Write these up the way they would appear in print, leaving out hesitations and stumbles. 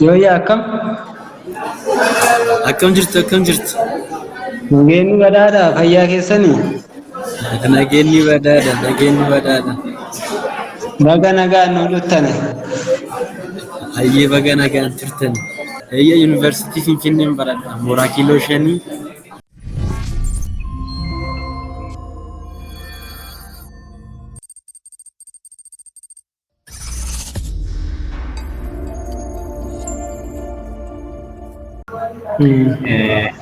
Yoo yaa akkam? Akkam jirtu akkam jirtu? Nageenyi badhaadha fayyaa keessanii? Nageenyi badhaadha nageenyi badhaadha. Baga nagaan nu dhuftane. Hayyee baga nagaan turtan. Hayyee yuunivarsiitii Finfinneen baradha. Mooraa kiiloo 5.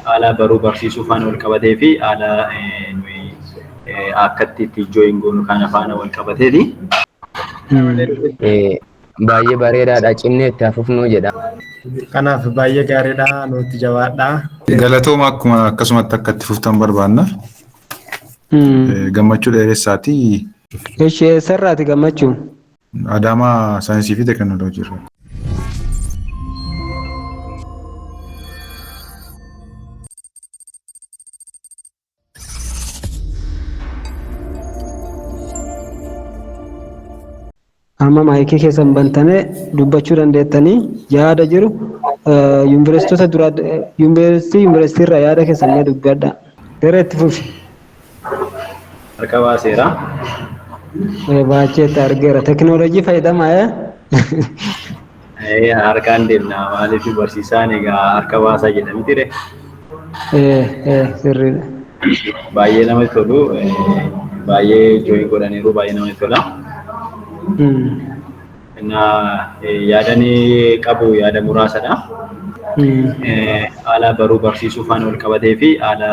Haala baruu barsiisuu faana wal qabatee fi haala akkatti itti jooyin goonu kana faana wal qabateeti. Baay'ee bareedaadha cimnee itti hafufnuu jedha. Kanaaf baay'ee gaariidha nuti jabaadha. Galatooma akkasumatti akka itti fuftan barbaanna. Gammachuu dheeressaati. Ishee eessarraati gammachuu? Adaamaa saayinsii fi teekinooloojii irraa. Amma maayikii keessan bantanii dubbachuu dandeettanii yaada jiru yuunivarsiitii irraa yaada keessan mee dubbadha. Gara itti fufi. Harka baaseera. Baacheetti argeera. Teekinooloojii fayyadamaa Harkaan deemna maaliif barsiisaan egaa harka baasaa jedhamti re. Sirriidha. Baay'ee namatti tolu. Baay'ee jooyin godhaniiru baay'ee namatti tola. Yaadani qabu yaada muraasadha. Haala baruu barsiisuu faana wal qabatee fi haala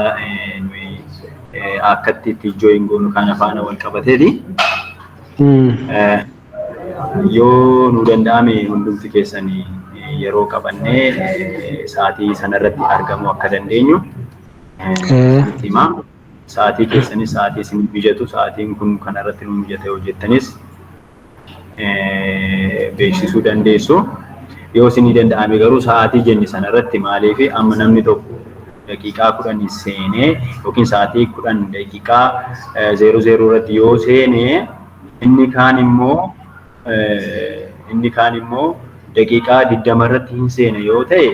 akkatti itti jooyin goonu kana faana wal qabateeti. Yoo nu danda'ame hundumti keessanii yeroo qabannee sa'aatii sanarratti argamuu akka dandeenyu hima. Sa'aatii keessanis sa'aatii isin mijatu sa'aatiin kun kanarratti nu mijate hojjettanis beeksisuu dandeessu. Yoo isinii danda'ame garuu sa'aatii jenne sanarratti maaliif amma namni tokko daqiiqaa 10 seenee yookiin sa'aatii 10 daqiiqaa 00 irratti yoo seenee inni kaan immoo daqiiqaa 20 irratti hin seene yoo ta'e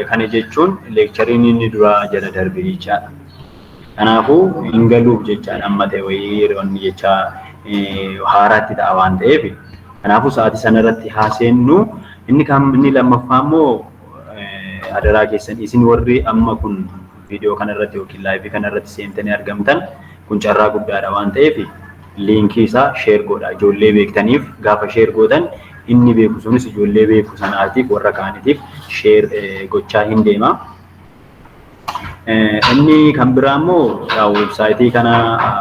kana jechuun leekchariin inni duraa jala darbe jechaadha. Kanaafuu hin galuuf jechaadha amma ta'e wayii yeroo jechaa haaraatti ta'a waan ta'eef kanaafuu sa'aatii sanarratti haaseennu inni lammaffaa immoo adaraa keessan isin warri amma kun viidiyoo kanarratti yookiin laayivii kanarratti seentanii argamtan kun carraa guddaadha waan ta'eef liinkii isaa sheer godhaa ijoollee beektaniif gaafa sheer gootan inni beeku sunis ijoollee beeku sanaatiif warra kaaniitiif sheer gochaa hin deema. Inni kan biraa immoo weebsaayitii kana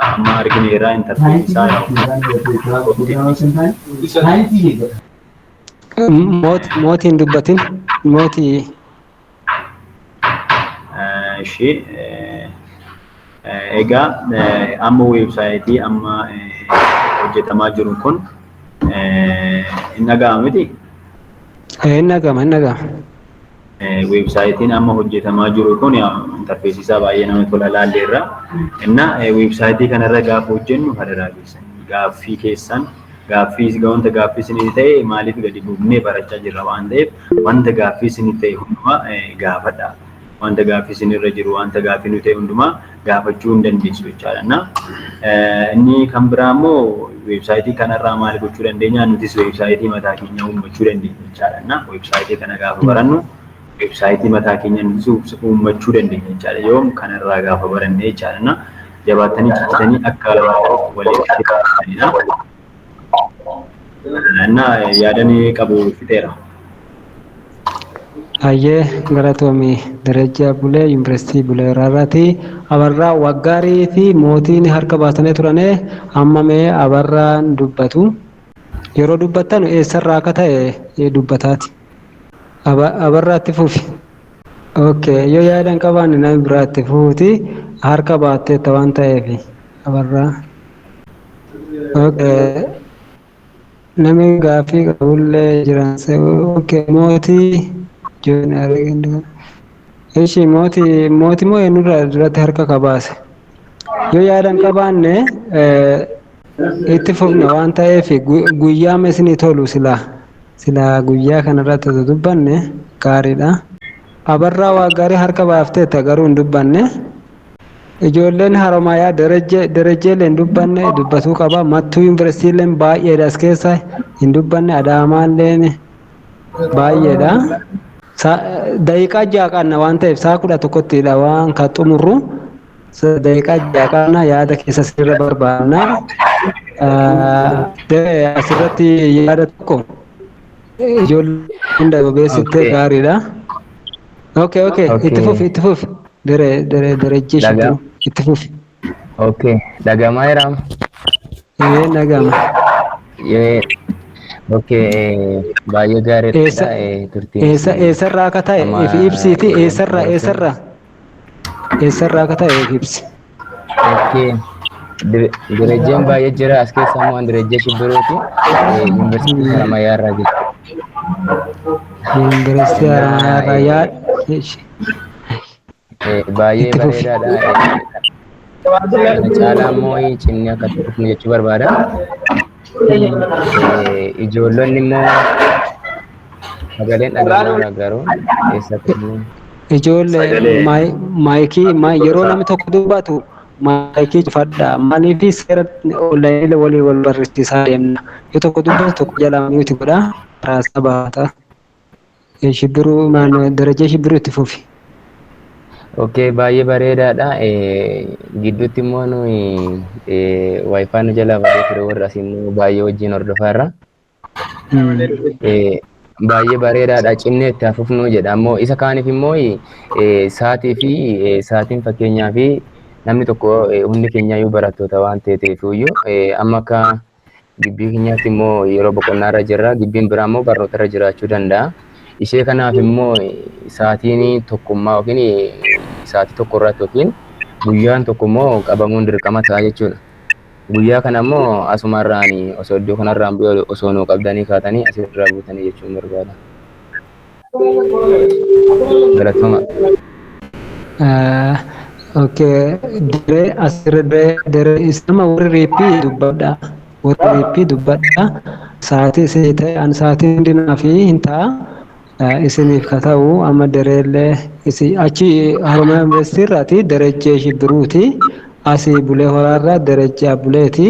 amma argineerraa intarneetii isaa mootiin dubbatin mootii ishee egaa amma weebsaayitii amma hojjetamaa jiru kun hin dhaga'amu miti? Hin dhaga'ama. Weebsaayitiin amma hojjetamaa jiru kun intarfeesii isaa baay'ee namatti tola laalleerra. Weebsaayitii kanarra gaafa hojjennu hadaraa keessan wanta gaaffii isinii ta'e maaliif gadi buufnee barachaa jirra waan ta'eef wanta gaaffii isinii ta'e hundumaa gaafadha. Wanta gaaffii isinirra jiru wanta gaaffii nu ta'e hundumaa gaafachuu hin dandeessu jechaadha. Inni kan biraa immoo weebsaayitii kanarraa maal gochuu dandeenya? Nutis weebsaayitii mataa keenya uummachuu dandeenya jechaadha. Weebsaayitii kana gaafa barannu weebsaayitii mataa keenya nutis uummachuu dandeenya jechaadha. Yoom kanarraa gaafa baranne jechaadha. Jabaattanii cittanii akka waliin qabatanidha. Yaadanii qabu fixeera. Hayyee galatoomii Darajaa Bulee Yuunivarsiitii Bulee Horaarraati. Abarraa Waggaarii fi mootiin harka baasanii turanii amma mee abarraan dubbatu. Yeroo dubbattan eessarraa akka ta'e dubbataati. Abarraatti fufi. Yoo yaadan qabaanne nama biraatti fuuti harka baatteetta waan ta'eef abarraa. Namni gaaffii qabullee jiran mootii joon arginu. Ishi mootii moo eenyurraa duratti harka kabaase. Yoo yaadan qabaanne itti fufna waan ta'eef guyyaa isinii tolu silaa silaa guyyaa kanarratti dubbanne gaariidha. Abarraa waa gaarii harka baafteetta garuu hin dubbanne. Ijoolleen Haromayaa Derejeelee hin dubbanne dubbatuu qaba. Mattuu Yuunivarsiitiileen baay'eedha as keessa hin dubbanne. Adaamaalleen baay'eedha. Daqiiqaa ja'a qabna waan ta'eef sa'a 11ttidha waan kan xumurru. Daqiiqaa ja'a qabna yaada keessa sirra barbaadna. Asirratti yaada tokko ijoollee hunda bobeessittee gaariidha. Okay. Itti fufi. Derejjee Shibbiruu itti fufi. Okay, dhagamaa jiraam. Dhagama. Okay, baay'ee gaariidha. Eessarraa akka ta'e ibsiiti eessarraa akka ta'e ibsi. Okay. Derejjeen baay'ee jira as keessa immoo Derejjee Shibbiruuti. Yuunivarsiitii Harammayyaa irraa jira. Yuunivarsiitii Harammayyaa baay'ee bareedaadha. Caalaa immoo cimnee akka dhufnu jechuu barbaada. Ijoollonni immoo sagaleen dhagahamaa garuu eessatti ijoollee maayikii yeroo namni tokko dubbatu maayikii cufadha. Maaliif seera onlaayinii walii wal barreessisaa deemna. Yoo tokko dubbatu tokko jala mute godha. Raasaa baata. Shibbiruu Derejjee Shibbiruu itti fufi. Okay, baay'ee bareedaadha. Gidduutti immoo nuyi waayifaa nu jalaa badee ture warra asii immoo baay'ee wajjin hordofaarra. Baay'ee bareedaadha. Cimnee itti fufnu jedha. Ammoo isa kaaniif immoo sa'aatii fi sa'aatiin fakkeenyaa fi namni tokko hundi keenyaayyuu barattoota waan ta'eef amma akka gibbii keenyaatti immoo yeroo boqonnaarra jirra. Gibbiin biraa immoo barnootarra jiraachuu danda'a. Ishee kanaaf immoo sa'aatiin tokkummaa yookiin sa'aatii tokko irratti yookiin guyyaan tokko immoo qabamuun dirqama ta'a jechuudha. Guyyaa kana immoo asumarraan osoo iddoo kanarraan bu'ee osoo nuu qabdanii kaatanii asirraa buutanii jechuun barbaada. Galatoomaa. Okay, isama warri reeppii dubbadha. Sa'aatii isii ta'e an sa'aatii hundinaa fi hin ta'a. Isiniif ka ta'u amma dareellee achi Haromayaa Yuunivarsiitii irraati Derejjee Shibbiruuti. Asii Bulee Horaarraa Derejjee Buleeti.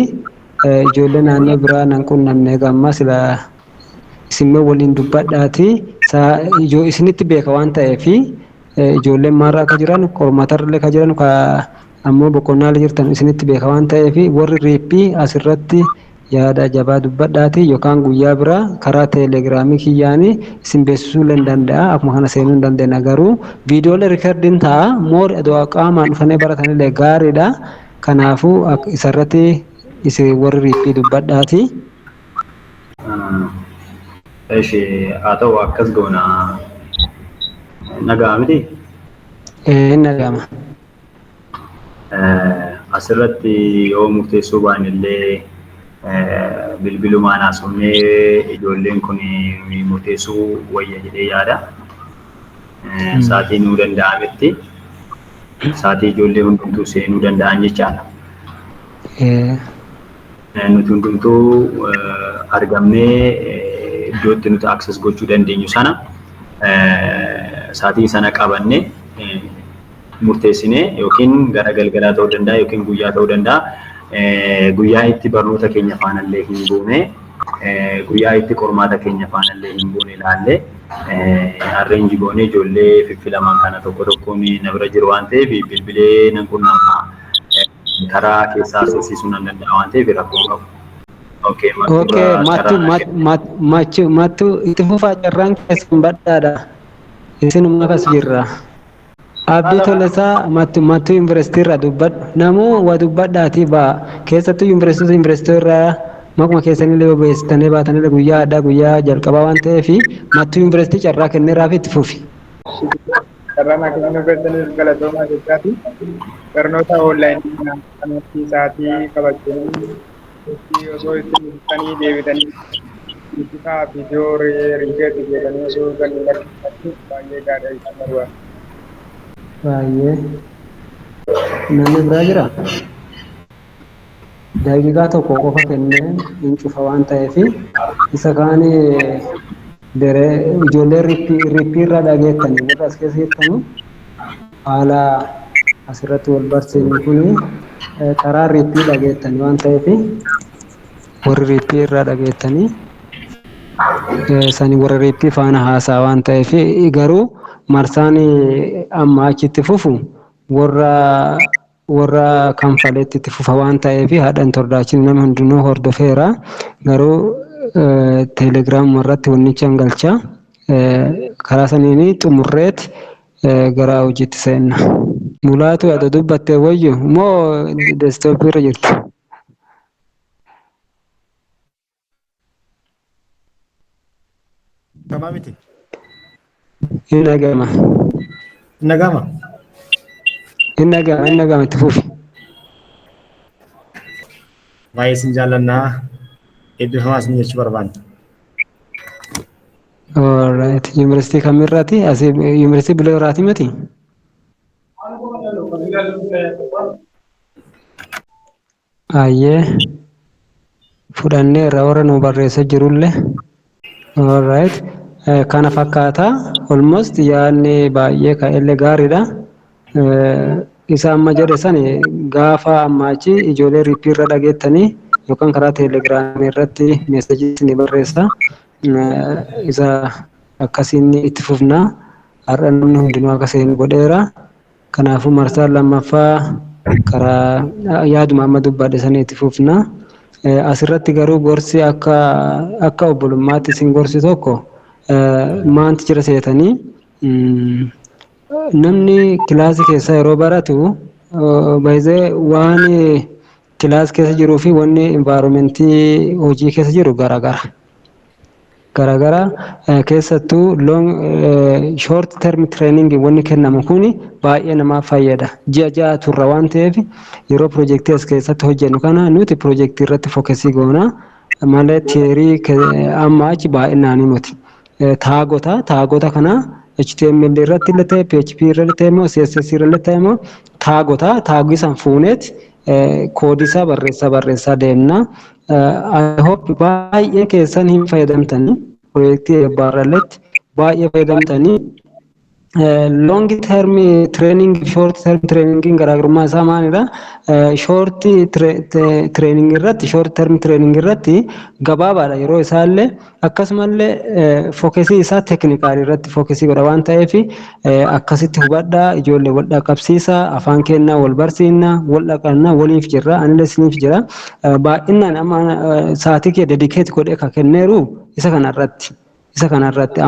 Ijoollee naannoo biraa nan qunnamne gamma sila isinmee waliin dubbadhaati. Isinitti beeka waan ta'eef ijoolleen maarraa akka jiran qormatarra ka jiran ammoo boqonnaalee jirtan isinitti beeka waan ta'eef warri reeppii asirratti yaada jabaa dubbadhaati yookaan guyyaa biraa karaa teelegiraamii kiyyaanii isin beeksisuu hin danda'a. Akkuma kana seenuu hin dandeenya garuu viidiyoolee riikardiin ta'a moor qaamaan dhufanii baratanillee gaariidha. Kanaafuu isarratti isin warri reeppii dubbadhaati. Haa ta'u akkas goona nagaa miti? Nagama. Asirratti yoo murteessuu baanillee bilbilumaan haasofnee ijoolleen kun murteessuu wayya jedhee yaada. Sa'aatii nuu danda'ametti sa'aatii ijoollee hundumtuu seenuu danda'an jechaadha. Nuti hundumtuu argamnee iddootti nuti access gochuu dandeenyu sana sa'aatii sana qabannee murteessinee yookiin gara galgalaa ta'uu danda'a yookiin guyyaa ta'uu danda'a. Guyyaa itti barnoota keenya faanallee hin buune guyyaa itti qormaata keenya faanallee hin buune ilaallee arreenji goonee ijoollee fiffilaman kana tokko tokkoon na bira jiru waan ta'eef bilbilee nan qunnama karaa keessaa sosiisuu nan danda'a waan ta'eef rakkoo qabu. Okay, mattu itti fufaa carraan keessan badhaadha. Isinuma kas jirra. Abdii Tolesaa mattu Yuunivarsiitii irraa dubbadhu. Namuu waa dubbadhaatii ba'a. Keessattuu Yuunivarsiitii irraa makuma keessanillee bobeessitanii baatanillee guyyaa addaa guyyaa jalqabaa waan ta'eef mattuu Yuunivarsiitii carraa kenneeraaf itti fufi. Carraan akka Yuunivarsiitii galatoomaa jechaati. Barnoota onlaayinii kanatti sa'aatii qabachuun osoo itti mul'isanii deebitanii bifa viidiyoo riijeetti jedhanii osoo galii barreeffatu baay'ee gaariidha barbaada. Baay'ee namni biraa jira. Daqiiqaa tokko qofa kennee hin cufa waan ta'eef isa kaanii ijoollee riphii irraa dhageettanii warra as keessa jirtanu haala asirratti wal barsiisnu kuni karaa riphii dhageettanii waan ta'eef warri riphii irraa dhageettanii sani warra riphii faana haasaa waan ta'eef garuu marsaan amma achitti fufu warra kanfaleetti itti fufa waan ta'eef haadhan tordaachiin nama hundinuu hordofeera garuu teelegiraam irratti wannicha galcha karaa saniin xumurreet gara hojiitti seenna. Mulaatu ado dubbattee wayyu moo deeskitooppii irra jirti? Gama miti. Hin dhagama. Nagama. Hin dhagama itti fufi. Baay'ee sin jaallannaa eebbifamaa isin jechuu barbaanna. Alright. Yuunivarsiitii kamirraati? Asii yuunivarsiitii Bulee Horaati miti? Ayyee. Fudhannee irra warra nu barreessa jirullee. Alright. Kana fakkaata. Almost yaadni baay'ee ka'ellee gaariidha. Isa amma jedhe sani gaafa ammaachi ijoollee riphii irra dhageettanii yookaan karaa teelegiraamii irratti meesajii ni barreessa. Isa akkasiin itti fufna. Har'a namni hundinuu akka seenu godheera. Kanaafuu marsaan lammaffaa karaa yaaduma amma dubbadhe sanii itti fufna. Asirratti garuu gorsi akka obbolummaatti isin gorsi tokko maanti jira seetanii namni kilaasii keessa yeroo baratu baay'ee waan kilaas keessa jiruu fi wanni environmentii hojii keessa jiru garagara keessattuu short term training wanni kennamu kuni baay'ee namaaf fayyada. Ji'a turra waan ta'eef yeroo projektii as keessatti hojjennu kana nuti projektii irratti fookasii goona malee tiyeerii amma achi baay'inaan nuti taagota kana HTML irratti illee ta'e PHP irratti ta'e immoo CSS irratti ta'e immoo taagii san fuuneet koodii isaa barreessaa deemna. I hope baay'ee keessan hin fayyadamtanii projektii eebbaarralletti baay'ee fayyadamtanii long term training short term training garaagarummaa isaa maalidha? Short term training irratti gabaabaadha yeroo isaallee akkasumallee fookasii isaa teeknikaalii irratti fookasii godha waan ta'eef akkasitti hubadhaa ijoollee wal dhaqqabsiisaa afaan kennaa wal barsiisnaa wal dhaqannaa waliif jirra anillee isiniif jira baay'inaan amma sa'aatii kee dedikeet godhee kan kenneeru isa kanarratti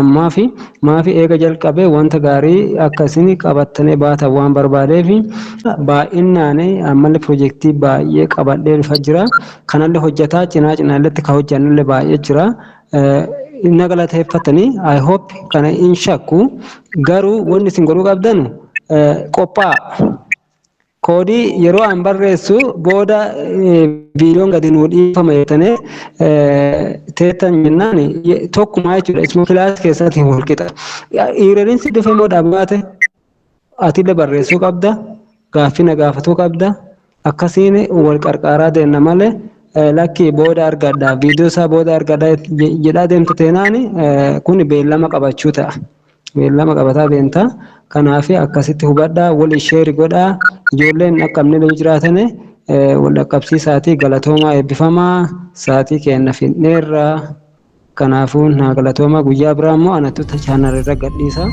maafi eega jalqabee wanta gaarii akkasiin qabattanii baatan waan barbaadeef baay'inaan ammallee piroojeektii baay'ee qabadhee dhufa jira. Kanallee hojjetaa cinaa cinaalletti kan hojjannullee baay'ee jira. Inni galateeffatanii I hope kana hin shakku garuu wanni isin godhuu qabdanu qophaa'a. Koodii yeroo an barreessu booda viidiyoon gadi nuu dhiifama jettanii teettan jennaan tokkuma jechuudha isuma kilaas keessatti wal qixa. Hiriiriinsi dhufe moo dhaabbaate atillee barreessuu qabda gaaffii na gaafatuu qabda akkasiin wal qarqaaraa deemna malee lakkii booda argadha viidiyoo isaa booda argadha jedhaa deemtu teenaan kun beellama qabachuu ta'a. Beellama qabataa deemta. Kanaaf akkasitti hubadhaa wal sheeri godhaa ijoolleen dhaqqabne yoo jiraatan wal dhaqqabsiisaatii galatoomaa eebbifamaa sa'aatii kenna finneerra kanaafuu naa galatoomaa guyyaa biraa immoo anatu chaanal irra gadhiisa.